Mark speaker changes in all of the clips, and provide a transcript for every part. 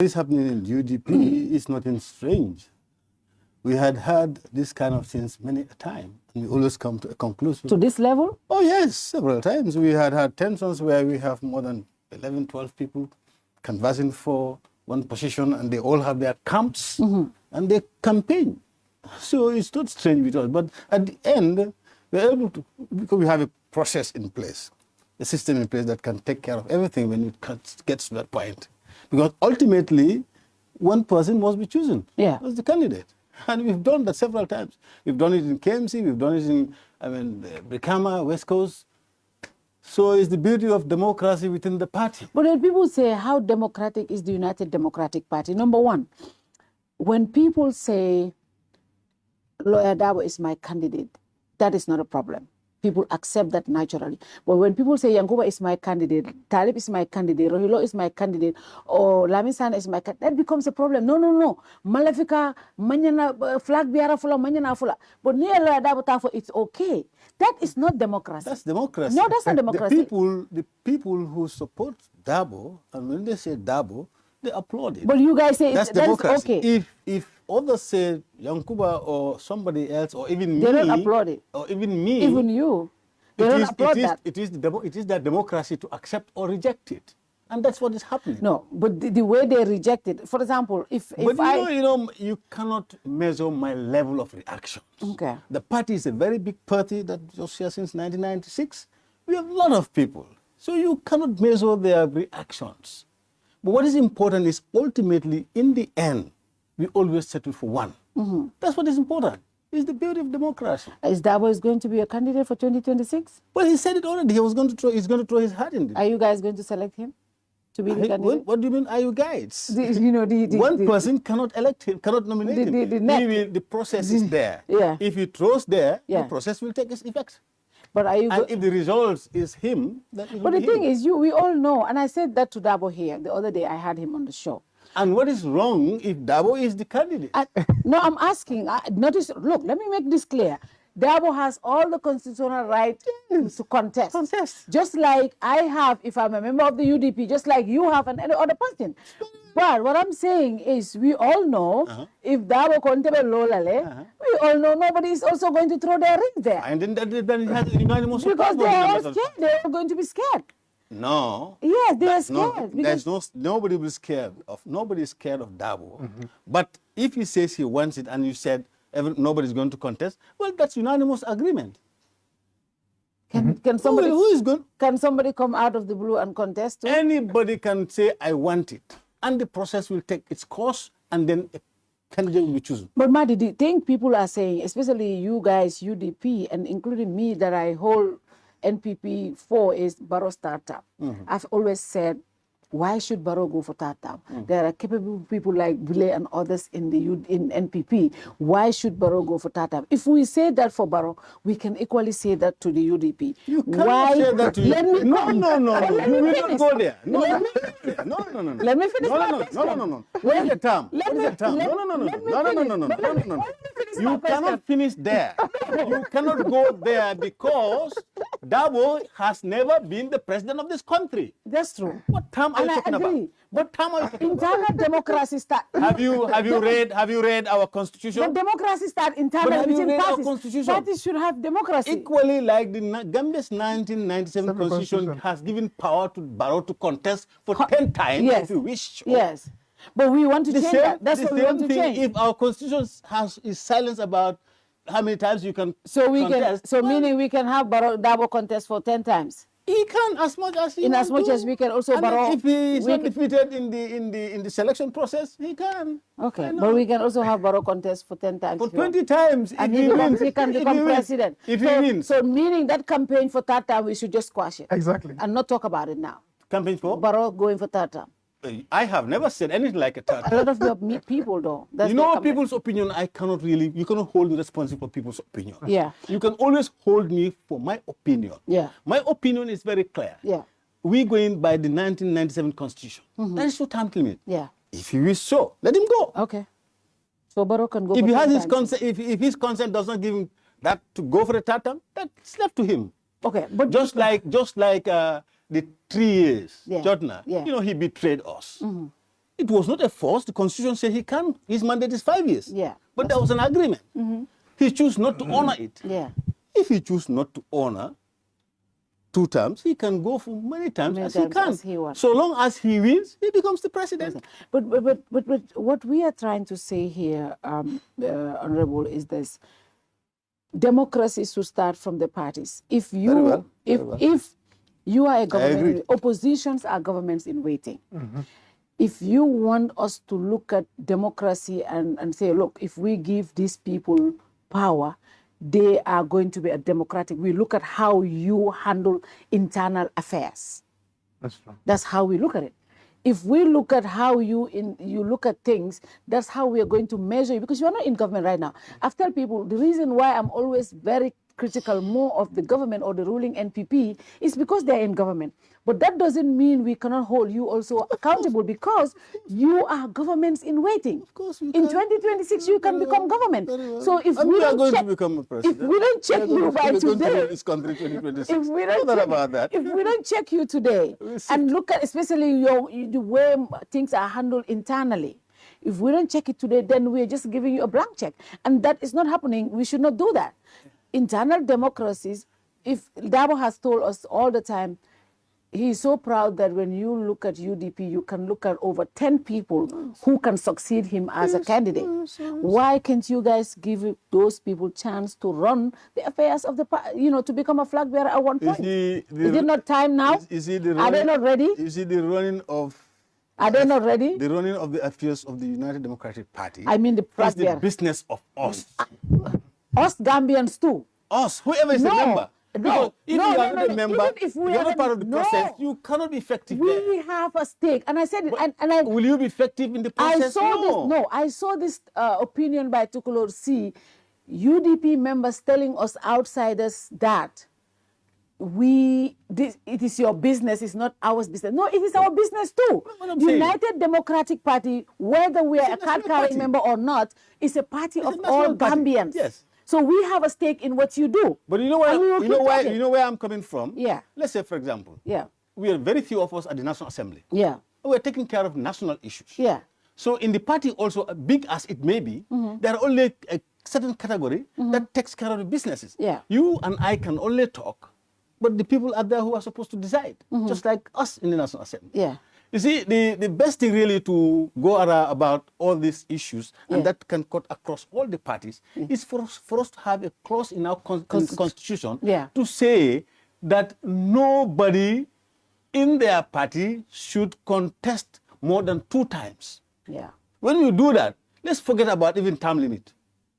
Speaker 1: What is happening in UDP is nothing strange. We had heard this kind of things many a time, and we always come to a conclusion.
Speaker 2: To this level?
Speaker 1: Oh, yes, several times. We had had tensions where we have more than 11, 12 people canvassing for one position, and they all have their camps, and they campaign. So it's not strange with us. But at the end, we're able to, because we have a process in place, a system in place that can take care of everything when it gets to that point. Because ultimately, one person must be chosen as the candidate. And we've done that several times. We've done it in KMC, we've done it in, Brikama, West Coast. So it's the beauty of democracy within the party.
Speaker 2: But when people say, how democratic is the United Democratic Party? Number one, when people say, Lawyer Dabo is my candidate, that is not a problem. People accept that naturally. But when people say Yankuba is my candidate, Talib is my candidate, Rohilo is my candidate, or Lamisan is my candidate, that becomes a problem. No. Malafika, manyana, flag biara fula, manyana fula. But near Lawyer Dabo Tafo, it's okay. That is not democracy.
Speaker 1: That's democracy.
Speaker 2: No, that's not democracy.
Speaker 1: The people who support Dabo, and when they say Dabo, they applaud it.
Speaker 2: But you guys say
Speaker 1: that's democracy.
Speaker 2: Okay.
Speaker 1: If others say Yankuba or somebody else, or even
Speaker 2: they
Speaker 1: me,
Speaker 2: don't applaud it.
Speaker 1: Or even me,
Speaker 2: even you, they don't applaud that.
Speaker 1: It is their democracy to accept or reject it, and that's what is happening.
Speaker 2: No, but the way they reject it, for example, if
Speaker 1: you cannot measure my level of reaction.
Speaker 2: Okay.
Speaker 1: The party is a very big party that was here since 1996. We have a lot of people, so you cannot measure their reactions. But what is important is ultimately, in the end, we always settle for one. That's what is important. It's the beauty of democracy.
Speaker 2: Is Dabo going to be a candidate for 2026?
Speaker 1: Well, he said it already. He's going to throw his hat in it.
Speaker 2: Are you guys going to select him to be the candidate?
Speaker 1: What do you mean, are you guys?
Speaker 2: One
Speaker 1: person cannot elect him, cannot nominate him. The process is there. If he throws there, the process will take its effect.
Speaker 2: But
Speaker 1: if the results is him, then it will be
Speaker 2: the thing is, we all know, and I said that to Dabo here the other day. I had him on the show.
Speaker 1: And what is wrong if Dabo is the candidate?
Speaker 2: No, I'm asking. Look, let me make this clear. Dabo has all the constitutional right to contest. Just like I have, if I'm a member of the UDP, just like you have and any other person. But what I'm saying is, we all know if Dabo contable Lolale, we all know nobody is also going to throw their ring there.
Speaker 1: And then it has unanimous
Speaker 2: because they are all scared. They are going to be scared.
Speaker 1: No.
Speaker 2: Yes, they are scared.
Speaker 1: Nobody is scared of Dabo. But if he says he wants it and you said nobody's going to contest, well, that's unanimous agreement.
Speaker 2: Can somebody
Speaker 1: who is going?
Speaker 2: Can somebody come out of the blue and contest?
Speaker 1: Anybody can say I want it, and the process will take its course, and then a candidate will be chosen.
Speaker 2: But Madi, the thing people are saying, especially you guys, UDP, and including me, that I hold NPP for is Barrow startup. I've always said, why should Barrow go for Tatam? There are capable people like Bile and others in NPP. Why should Barrow go for Tatam? If we say that for Barrow, we can equally say that to the UDP.
Speaker 1: You cannot say that to you. No. We will not go there. No.
Speaker 2: Let me finish my question.
Speaker 1: No. Where is the term? No. You cannot finish there. You cannot go there because Dabo has never been the president of this country.
Speaker 2: That's true.
Speaker 1: What term are you talking about? What term are you talking about?
Speaker 2: Internal democracy start.
Speaker 1: Have you read our constitution?
Speaker 2: But democracy start internally within parties. Parties should have democracy.
Speaker 1: Equally, like the Gambia's 1997 constitution has given power to Barrow to contest for 10 times if you wish.
Speaker 2: Yes. But we want to change that. That's what we want to change.
Speaker 1: If our constitution is silence about how many times you can contest.
Speaker 2: Meaning we can have Dabo contest for 10 times.
Speaker 1: He can as much as he
Speaker 2: as much as we can also Barrow.
Speaker 1: If he is not defeated in the selection process, he can.
Speaker 2: Okay, but we can also have Barrow contest for 10 times.
Speaker 1: For 20 times,
Speaker 2: and he can become president.
Speaker 1: If he wins.
Speaker 2: So meaning that campaign for third term, we should just squash it.
Speaker 3: Exactly.
Speaker 2: And not talk about it now.
Speaker 1: Campaign for?
Speaker 2: Barrow going for third term.
Speaker 1: I have never said anything like a third term.
Speaker 2: A lot of your people, though.
Speaker 1: People's opinion, you cannot hold me responsible for people's opinion.
Speaker 2: Yeah.
Speaker 1: You can always hold me for my opinion.
Speaker 2: Yeah.
Speaker 1: My opinion is very clear.
Speaker 2: Yeah.
Speaker 1: We going by the 1997 constitution. That is your term limit.
Speaker 2: Yeah.
Speaker 1: If he wish so, let him go.
Speaker 2: Okay. So Barrow can go
Speaker 1: if
Speaker 2: for
Speaker 1: he has his consent, if his consent does not give him that to go for a third term, that's left to him.
Speaker 2: Okay. But
Speaker 1: just like the 3 years,
Speaker 2: Yeah.
Speaker 1: Jotna,
Speaker 2: Yeah.
Speaker 1: he betrayed us. It was not a force. The Constitution said he can. His mandate is 5 years.
Speaker 2: Yeah.
Speaker 1: But there was an agreement. He chose not to honor it.
Speaker 2: Yeah.
Speaker 1: If he chooses not to honor 2 terms, he can go for many times as he can. So long as he wins, he becomes the president.
Speaker 2: But what we are trying to say here, Honorable, is this: democracy should start from the parties. If you if you are a government, oppositions are governments in waiting. If you want us to look at democracy and say, look, if we give these people power, they are going to be a democratic. We look at how you handle internal affairs.
Speaker 3: That's true.
Speaker 2: That's how we look at it. If we look at how you look at things, that's how we are going to measure you, because you are not in government right now. I've told people the reason why I'm always very critical more of the government or the ruling NPP is because they're in government. But that doesn't mean we cannot hold you also accountable, because you are governments in waiting.
Speaker 1: Of course you
Speaker 2: in
Speaker 1: can.
Speaker 2: 2026, you can become government.
Speaker 1: Well.
Speaker 2: So if
Speaker 1: and
Speaker 2: we
Speaker 1: are
Speaker 2: don't
Speaker 1: going
Speaker 2: check,
Speaker 1: to become a president.
Speaker 2: if we don't check you by today,
Speaker 1: this country 2026.
Speaker 2: if we don't
Speaker 1: Not
Speaker 2: check,
Speaker 1: about that.
Speaker 2: if we don't check you today and look at especially the way things are handled internally, if we don't check it today, then we're just giving you a blank check, and that is not happening. We should not do that. Internal democracies, if Dabo has told us all the time, he's so proud that when you look at UDP, you can look at over 10 people who can succeed him as a candidate. Why can't you guys give those people chance to run the affairs of the party, to become a flag bearer at one point? Is it not time now? Are they not ready?
Speaker 1: You see the running of...
Speaker 2: Are they not ready?
Speaker 1: The running of the affairs of the United Democratic Party.
Speaker 2: I mean the flag
Speaker 1: is the
Speaker 2: bearer.
Speaker 1: business of us.
Speaker 2: Us Gambians too.
Speaker 1: Us, whoever is a member. Because if you are not a member,
Speaker 2: if we
Speaker 1: you're not
Speaker 2: are
Speaker 1: part of the process, you cannot be effective there.
Speaker 2: We have a stake, and I said it. And
Speaker 1: will you be effective in the process?
Speaker 2: I saw this opinion by Tukulor C, UDP members telling us outsiders that it is your business, it's not our business. No, it is our business too. United Democratic Party, whether we are a card-carrying member or not, is a party of all Gambians.
Speaker 1: Yes.
Speaker 2: So we have a stake in what you do.
Speaker 1: But you know where I'm coming from?
Speaker 2: Yeah.
Speaker 1: Let's say, for example,
Speaker 2: yeah,
Speaker 1: we are very few of us at the National Assembly.
Speaker 2: Yeah.
Speaker 1: We're taking care of national issues.
Speaker 2: Yeah.
Speaker 1: So in the party also, big as it may be, there are only a certain category that takes care of the businesses.
Speaker 2: Yeah.
Speaker 1: You and I can only talk, but the people are there who are supposed to decide, just like us in the National Assembly.
Speaker 2: Yeah.
Speaker 1: You see, the best thing really to go around about all these issues, and that can cut across all the parties, is for us to have a clause in our constitution to say that nobody in their party should contest more than 2 times.
Speaker 2: Yeah.
Speaker 1: When we do that, let's forget about even term limit.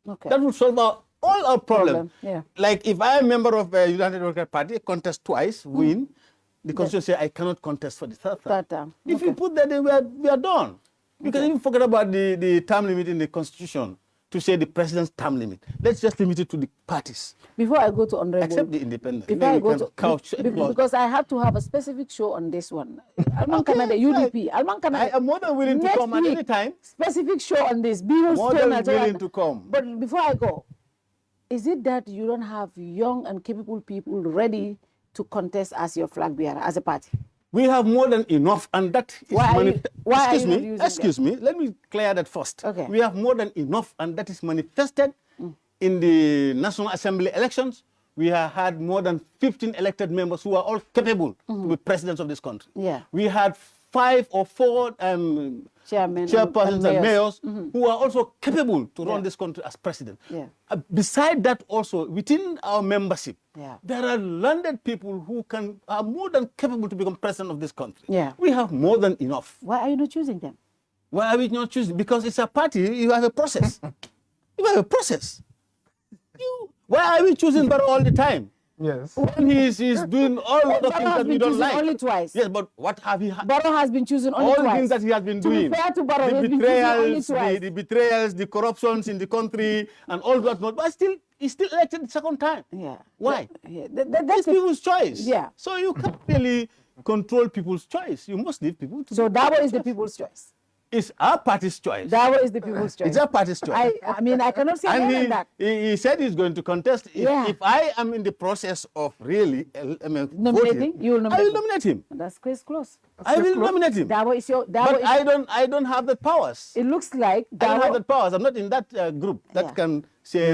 Speaker 2: Okay.
Speaker 1: That will solve all our problems.
Speaker 2: Yeah.
Speaker 1: Like if I am a member of the United Democratic Party, contest twice, win, the Constitution says I cannot contest for the third time. If you put that in, we are done. You can even forget about the term limit in the Constitution to say the president's term limit. Let's just limit it to the parties.
Speaker 2: Before I go to Honorable...
Speaker 1: Except the independent.
Speaker 2: Before I go to... Because I have to have a specific show on this one. Alman Canada, UDP. Alman Canada.
Speaker 1: I am more than willing to come at any time.
Speaker 2: Specific show on this.
Speaker 1: More than willing to come.
Speaker 2: But before I go, is it that you don't have young and capable people ready to contest as your flag bearer, as a party?
Speaker 1: We have more than enough, and that is excuse me, let me clear that first.
Speaker 2: Okay.
Speaker 1: We have more than enough, and that is manifested in the National Assembly elections. We have had more than 15 elected members who are all capable to be presidents of this country.
Speaker 2: Yeah.
Speaker 1: We had 5 or 4 chairpersons and mayors who are also capable to run this country as president.
Speaker 2: Yeah.
Speaker 1: Beside that also, within our membership, there are landed people who are more than capable to become president of this country.
Speaker 2: Yeah.
Speaker 1: We have more than enough.
Speaker 2: Why are you not choosing them?
Speaker 1: Why are we not choosing? Because it's a party, you have a process. You have a process. Why are we choosing Barrow all the time?
Speaker 3: Yes.
Speaker 1: When he's doing all lot of things that we don't like.
Speaker 2: Only twice.
Speaker 1: Yes, but what have he...
Speaker 2: Barrow has been chosen only twice.
Speaker 1: All the things that he has been doing.
Speaker 2: To be fair to Barrow,
Speaker 1: the betrayals, the corruptions in the country, and all that. But he's still elected the second time.
Speaker 2: Yeah.
Speaker 1: Why?
Speaker 2: That's
Speaker 1: people's choice.
Speaker 2: Yeah.
Speaker 1: So you can't really control people's choice. You must leave people to...
Speaker 2: So Dabo is the people's choice.
Speaker 1: It's our party's choice.
Speaker 2: Dawa is the people's choice.
Speaker 1: It's our party's choice.
Speaker 2: I mean, I cannot say more than
Speaker 1: And
Speaker 2: that.
Speaker 1: he said he's going to contest. If I am in the process of really
Speaker 2: Nominating,
Speaker 1: voting,
Speaker 2: you will nominate
Speaker 1: I will nominate him.
Speaker 2: That's case close.
Speaker 1: I will nominate him.
Speaker 2: Dawa is your. Dawa
Speaker 1: But
Speaker 2: is,
Speaker 1: I don't have the powers.
Speaker 2: it looks like
Speaker 1: I don't have
Speaker 2: Dawa.
Speaker 1: the powers. I'm not in that group that
Speaker 2: Yeah.
Speaker 1: can say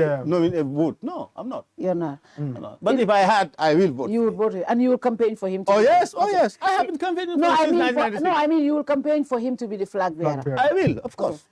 Speaker 1: vote. No, I'm not.
Speaker 2: You're not.
Speaker 1: I'm not. But if I had, I will vote.
Speaker 2: You would vote, and you will campaign for him. To
Speaker 1: Oh
Speaker 2: be-
Speaker 1: yes, oh yes. I have been campaigning for
Speaker 2: No, I
Speaker 1: since
Speaker 2: mean,
Speaker 1: 1996.
Speaker 2: I mean, you will campaign for him to be the flag bearer.
Speaker 3: bearer.
Speaker 1: I will, of course.